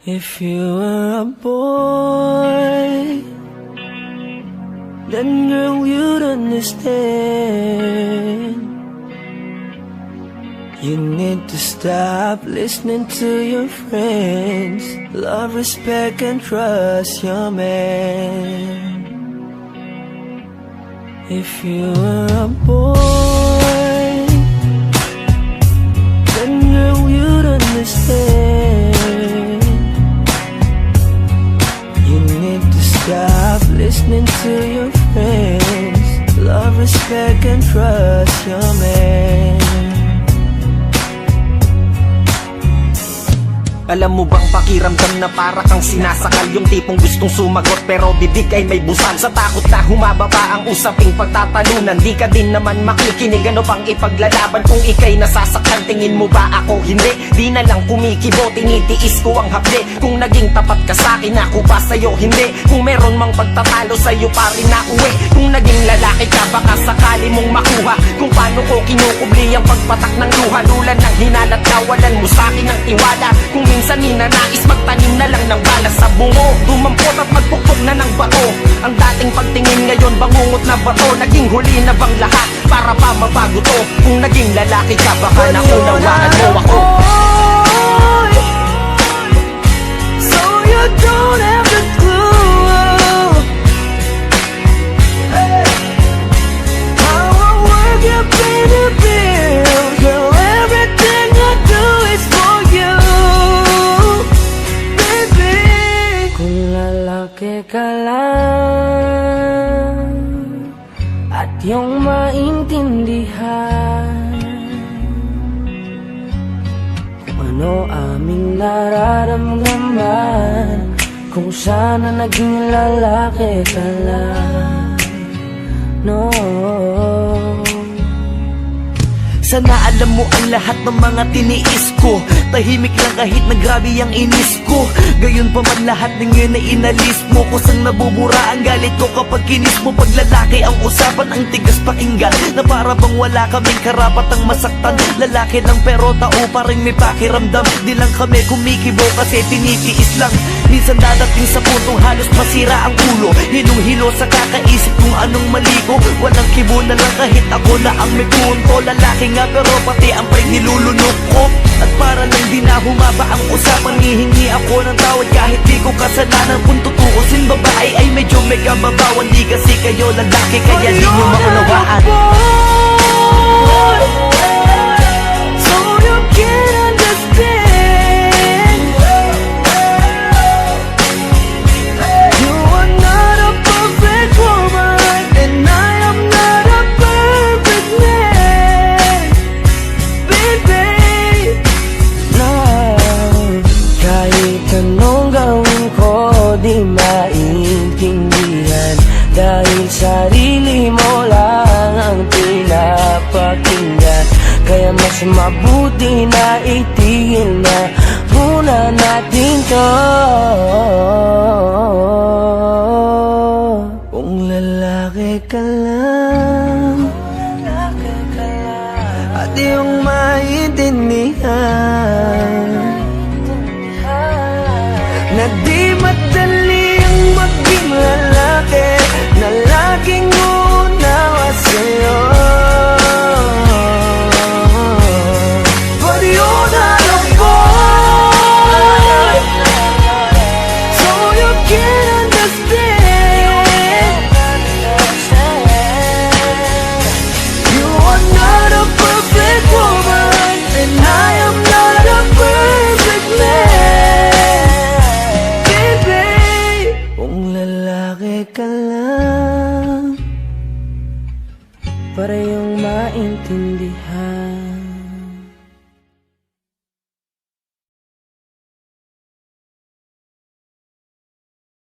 If you were a boy, then girl you'd understand. You need to stop listening to your friends. Love, respect, and trust your man. If you were a boy, then girl you'd understand. You need to stop listening to your friends. Love, respect, and trust your man. Alam mo bang pakiramdam na para kang sinasakal? Yung tipong gustong sumagot pero bibig ay may busal. Sa takot na humababa ang usaping pagtatalunan, di ka din naman makikinig, ano pang ipaglalaban? Kung ikay nasasaktan, tingin mo ba ako hindi? Di na lang kumikibo, tinitiis ko ang hapde. Kung naging tapat ka sa'kin, ako ba sa'yo hindi? Kung meron mang pagtatalo, sa'yo pa rin na uwi. Kung naging lalaki ka, baka sakali mong makuha kung paano ko kinukubli ang pagpatak ng luha. Lulan ng hinalat, nawalan mo sa'kin ng tiwala. Kung minsan ninanais magtanim na lang ng bala sa bungo, dumampot at magpukpok na ng bato. Ang dating pagtingin ngayon bangungot na bato. Naging huli na bang lahat para pa mabago to? Kung naging lalaki ka, baka naunawaan mo ako. So you don't have the clue how I work your baby bill. Girl, everything I do is for you, baby. Kung lalaki ka lang at yung maintindihan kung ano aming nararamdaman, kung sana naging lalaki ka lang, no. Sana alam mo ang lahat ng mga tiniis ko. Tahimik lang kahit na grabe ang inis ko. Gayon pa man lahat ng yun ay inalis mo. Kusang nabubura ang galit ko kapag kinis mo. Pag lalaki ang usapan, ang tigas pakinggan, na para bang wala kaming karapatang masaktan. Lalaki lang pero tao pa rin may pakiramdam. Di lang kami kumikibo kasi tinitiis lang. Minsan dadating sa puntong halos masira ang ulo. Hilong-hilo sa kakaisip kung anong mali ko. Walang kibo na lang kahit ako na ang may punto. Lalaki nga pero pati ang preg nilulunok ko. At para lang di na humaba ang usapan, hihingi ako ng tawad kahit di ko kasalanan. Kung tutuusin babae ay medyo may kababawan. Di kasi kayo lalaki kaya di nyo maunawaan. So you can understand, you are not a perfect woman, and I am not a perfect man, baby. No, kahit anong gawin ko di maintindihan, dahil sarili mo lang ang pinapakinggan. Kaya mas mabuti na itigil na muna natin to. Kung lalaki ka lang at yung maintindihan na di madali ang maging lalaki, na laging unawa sa'yo. But you're not a boy, so you can't understand. You are not a perfect woman, and I am not a perfect man, baby. Kung lalaki ka lang para yung maintindihan